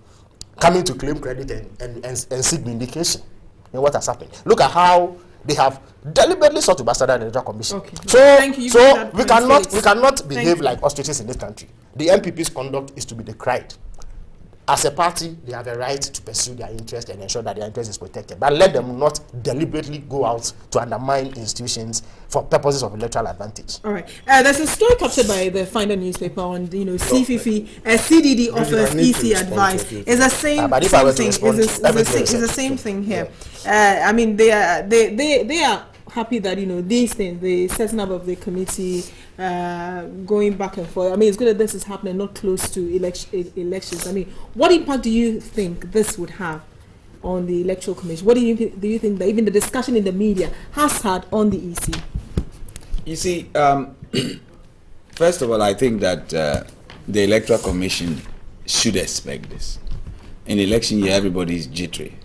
coming to claim credit and seek vindication in what has happened. Look at how they have deliberately sought to bastardize the Electoral Commission. Okay. So, Thank you. so we cannot behave like ostriches in this country. The MPP's conduct is to be decried. As a party, they have a right to pursue their interest and ensure that their interest is protected. But let them not deliberately go out to undermine institutions for purposes of electoral advantage. All right. There's a story captured by the Finder newspaper on, CFFI, CDD offers EC advice. It's the same, But if I were to thing. respond, It's the same thing here. I mean, they are happy that these things, the setting up of the committee, going back and forth. I mean, it's good that this is happening not close to elections. I mean, what impact do you think this would have on the electoral commission? What do you think that even the discussion in the media has had on the EC? You see, first of all, I think that the electoral commission should expect this. In election year, everybody is jittery,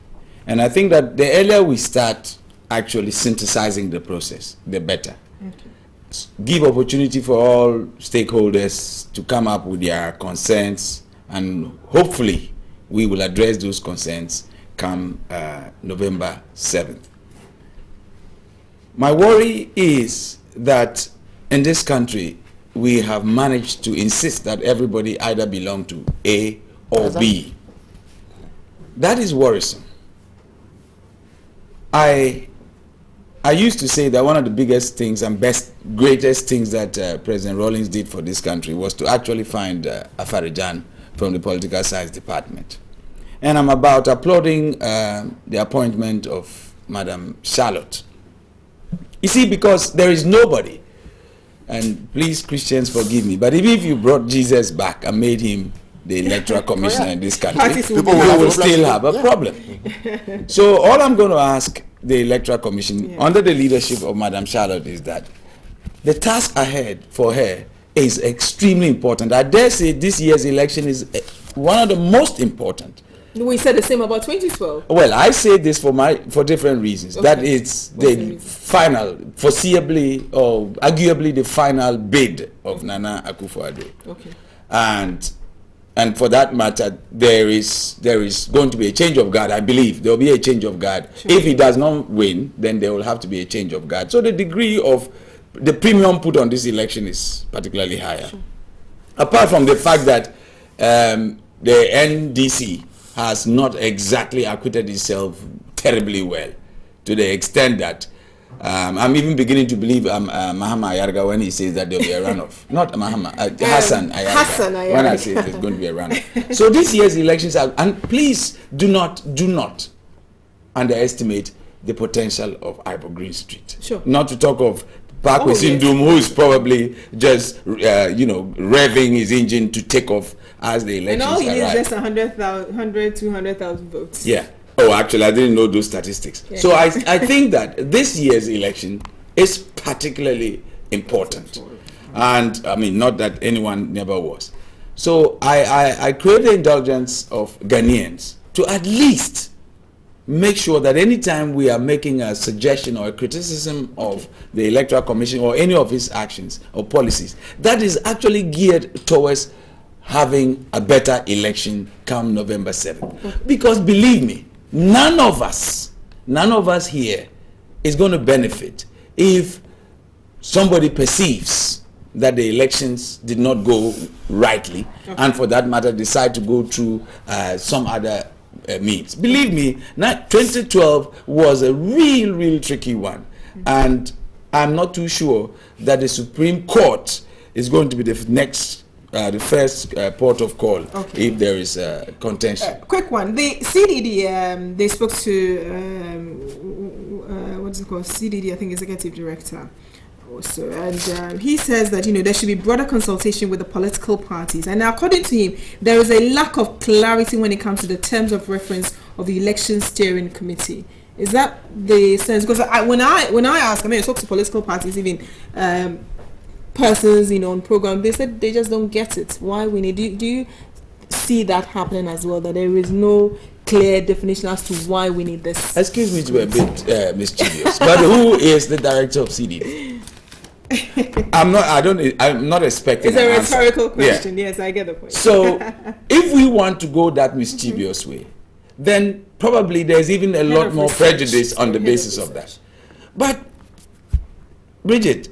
and I think that the earlier we start actually synthesizing the process, the better. Okay. Give opportunity for all stakeholders to come up with their concerns, and hopefully we will address those concerns come November 7th. My worry is that in this country we have managed to insist that everybody either belong to A or B. That is worrisome. I used to say that one of the biggest things and greatest things that President Rawlings did for this country was to actually find Afarijan from the Political Science Department. And I'm about applauding the appointment of Madam Charlotte. You see, because there is nobody, and please Christians forgive me, but if you brought Jesus back and made him the electoral commissioner in this country, people will still have a problem. So all I'm going to ask the electoral commission under the leadership of Madam Charlotte is that the task ahead for her is extremely important. I dare say this year's election is one of the most important. We said the same about 2012. Well, I say this for different reasons. Okay. That it's the final, foreseeably or arguably the final bid of Nana Akufo-Addo. Okay. And for that matter, there is going to be a change of guard. I believe there will be a change of guard. Sure. If he does not win, then there will have to be a change of guard. So the degree of the premium put on this election is particularly higher. Sure. Apart from the fact that the NDC has not exactly acquitted itself terribly well, to the extent that I'm even beginning to believe Mahama Ayarga when he says that there will be a runoff. Not Mahama, Hassan Ayarga. Hassan Ayarga. When I say there's going to be a runoff. So this year's elections are, and please do not underestimate the potential of Ivo Green Street. Sure. Not to talk of Parkway Sindum, who is probably just revving his engine to take off as the elections arrive. And all he needs just 200,000 votes. Yeah. Oh, actually, I didn't know those statistics. Yeah. So I think that this year's election is particularly important. And I mean, not that anyone never was. So I crave the indulgence of Ghanaians to at least make sure that anytime we are making a suggestion or a criticism of the Electoral Commission or any of its actions or policies, that is actually geared towards having a better election come November 7th. Because believe me, none of us here is going to benefit if somebody perceives that the elections did not go rightly, and for that matter decide to go through some other means. Believe me, 2012 was a real tricky one, and I'm not too sure that the Supreme Court is going to be the first port of call if there is contention. Quick one. The CDD, they spoke to what's it called? CDD, I think, executive director. Also, and he says that there should be broader consultation with the political parties, and according to him, there is a lack of clarity when it comes to the terms of reference of the election steering committee. Is that the sense? Because when I ask, I talk to political parties, even persons on program, they said they just don't get it. Why we need? Do you see that happening as well? That there is no clear definition as to why we need this? Excuse me to be a bit mischievous, but who is the director of CDD? I'm not expecting. It's a rhetorical question. Yeah. Yes, I get the point. So, if we want to go that mischievous way, then probably there's even a lot more prejudice on the basis of that. But, Bridget,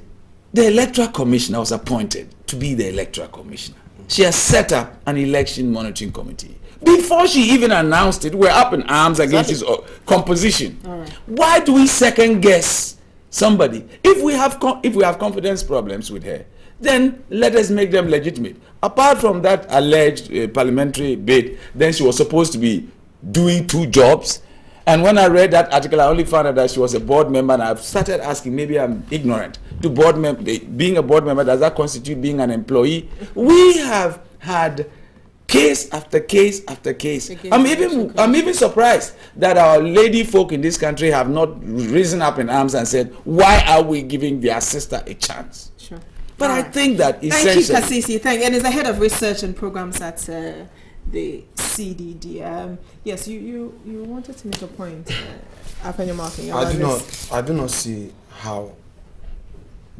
the Electoral Commissioner was appointed to be the Electoral Commissioner. She has set up an election monitoring committee. Before she even announced it, we're up in arms against his composition. Right. Why do we second guess somebody? If we have confidence problems with her, then let us make them legitimate. Apart from that alleged parliamentary bid, then she was supposed to be doing 2 jobs. And when I read that article, I only found out that she was a board member, and I've started asking, maybe I'm ignorant, to board member. Being a board member, does that constitute being an employee? We have had case after case after case. I'm even surprised that our lady folk in this country have not risen up in arms and said, why are we giving their sister a chance? Sure. But I think that essentially... Thank you, Kasisi. And as the head of research and programs at the CDD, yes, you wanted to make a point. I do not see how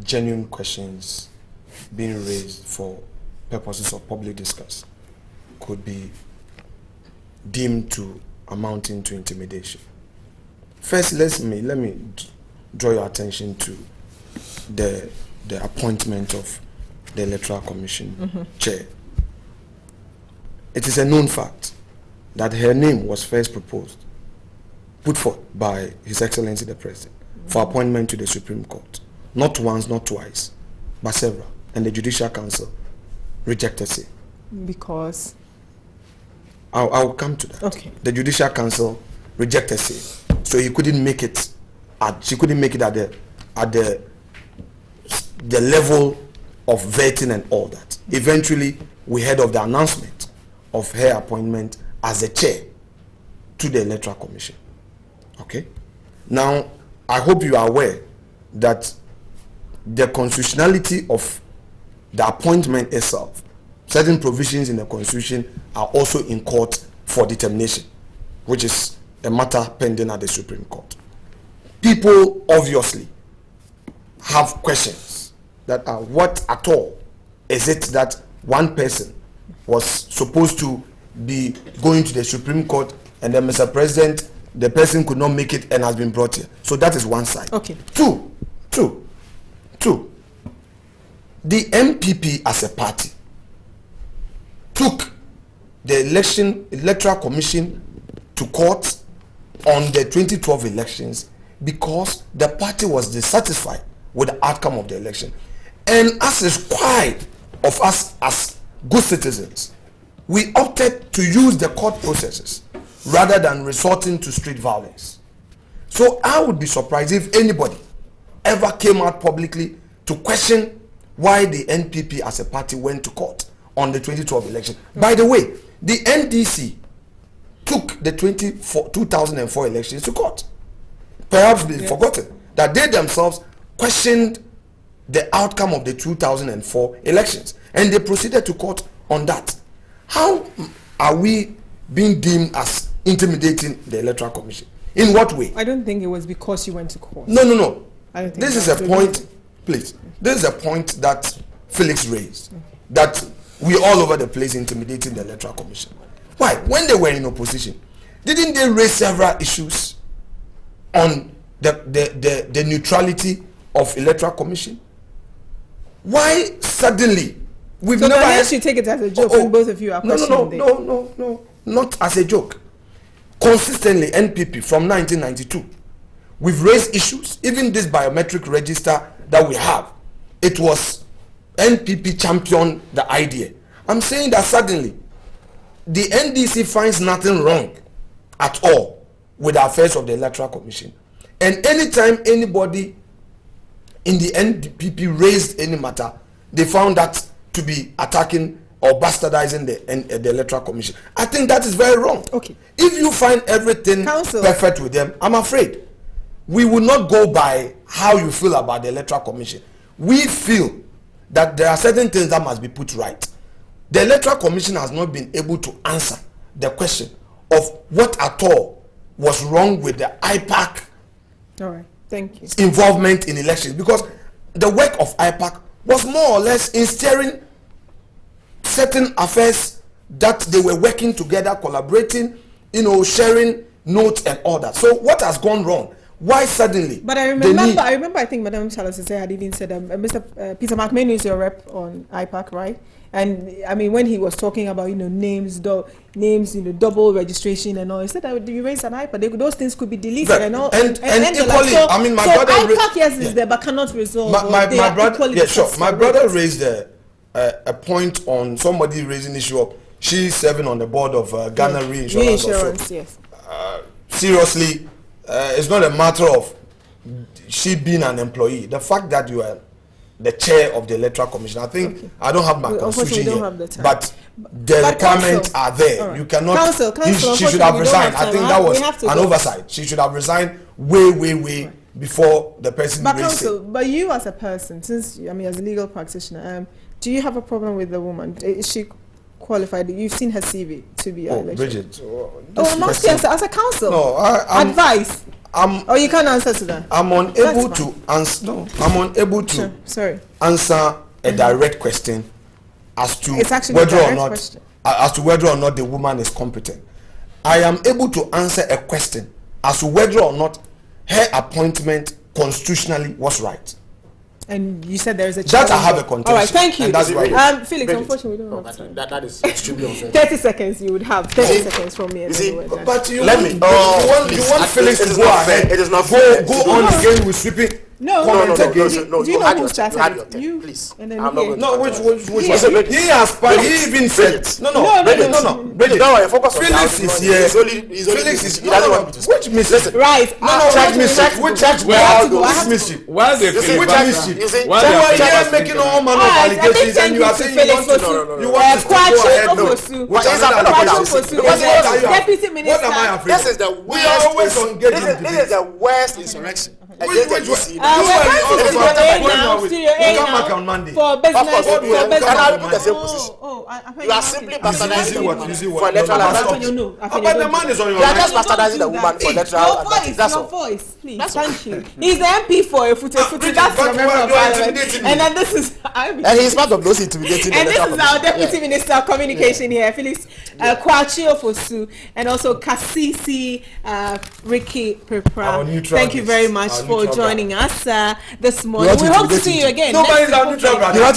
genuine questions being raised for purposes of public discourse could be deemed to amounting to intimidation. First, let me draw your attention to the appointment of the Electoral Commission chair. It is a known fact that her name was first put forth by His Excellency the President for appointment to the Supreme Court. Not once, not twice, but several. And the Judicial Council rejected it. Because? I'll come to that. Okay. The Judicial Council rejected it. So he couldn't make it she couldn't make it at the level of vetting and all that. Eventually, we heard of the announcement of her appointment as the chair to the Electoral Commission. Okay? Now, I hope you are aware that the constitutionality of the appointment itself, certain provisions in the Constitution are also in court for determination, which is a matter pending at the Supreme Court. People obviously have questions that are, what at all is it that one person was supposed to be going to the Supreme Court, and then, Mr. President, the person could not make it and has been brought here. So that is one side. Okay. Two, the MPP as a party took the Electoral Commission to court on the 2012 elections because the party was dissatisfied with the outcome of the election. And as is required of us as good citizens, we opted to use the court processes rather than resorting to street violence. So I would be surprised if anybody ever came out publicly to question why the NPP as a party went to court on the 2012 election. By the way, the NDC took the 2004 elections to court. Perhaps they've forgotten that they themselves questioned the outcome of the 2004 elections, and they proceeded to court on that. How are we being deemed as intimidating the Electoral Commission? In what way? I don't think it was because you went to court. No. I don't think This is a point, please. This is a point that Felix raised, that we all over the place intimidating the Electoral Commission. Why? When they were in opposition, didn't they raise several issues on the neutrality of Electoral Commission? Why suddenly we've So never unless you take it as a joke, when both of you are questioning it. No, not as a joke. Consistently, NPP from 1992, we've raised issues. Even this biometric register that we have, it was NPP championed the idea. I'm saying that suddenly the NDC finds nothing wrong at all with the affairs of the Electoral Commission, and anytime anybody in the NPP raised any matter, they found that to be attacking or bastardizing the Electoral Commission. I think that is very wrong. Okay. If you find everything perfect with them, I'm afraid we will not go by how you feel about the Electoral Commission. We feel that there are certain things that must be put right. The Electoral Commission has not been able to answer the question of what at all was wrong with the IPAC All right. Thank you. involvement in elections, because the work of IPAC was more or less in steering certain affairs that they were working together, collaborating, sharing notes and all that. So what has gone wrong? Why suddenly? But I remember, I think Madam Charles had even said, Mr. Peter McMahon is your rep on IPAC, right? And I mean, when he was talking about names, double registration and all, he said that you raised an IPAC, those things could be deleted and all. And equally, so, I mean, my brother. IPAC is there, but cannot resolve. My brother, yeah, sure. My brother raised a point on somebody raising issue of she serving on the board of Ghana Reinsurance. Yes. Seriously, it's not a matter of she being an employee. The fact that you are the chair of the Electoral Commission, I think I don't have my constitution here, but the requirements are there. Right. You cannot. She should have resigned. I think that was an oversight. She should have resigned way before the person. But counsel, but you as a person, since as a legal practitioner, do you have a problem with the woman? Is she qualified? You've seen her CV to be Bridget. I'm asking as a counsel. No, advice. You can't answer to that. I'm unable to answer. No, I'm unable to answer a direct question as to whether or not the woman is competent. I am able to answer a question as to whether or not her appointment constitutionally was right. And you said there is a challenge. That I have a contention. All right, thank you. That's why. Felix, unfortunately, we don't have time. That is extremely unfair. 30 seconds you would have. 30 seconds from me. But you want Felix to go ahead. It is not fair. Go on again with sweeping. No. Do you know who started it? You, please. And then no, which he has. He even said. No. Bridget, don't worry. Focus on Felix is here. Felix is. He doesn't want me to speak. Which mischief? Right. Check mischief. Which mischief? Why the Which mischief? You are here making all manner of allegations, and you are saying you want to go ahead. Deputy Minister. What am I afraid? This is the worst. We are always engaged. This is the worst insurrection. We're going to Studio A now for business. You are simply bastardizing the woman for electoral advantage. But the man is on your You are just bastardizing the woman for electoral advantage. That's all. Your voice, please. Thank you. He's the MP for a footy. That's your member of parliament. And then this is... And he's part of those intimidating. And this is our Deputy Minister of Communication here, Felix Kwachio Fosu, and also Kasisi Ricky Pepra. Thank you very much for joining us this morning. We hope to see you again. Nobody's our neutral brother.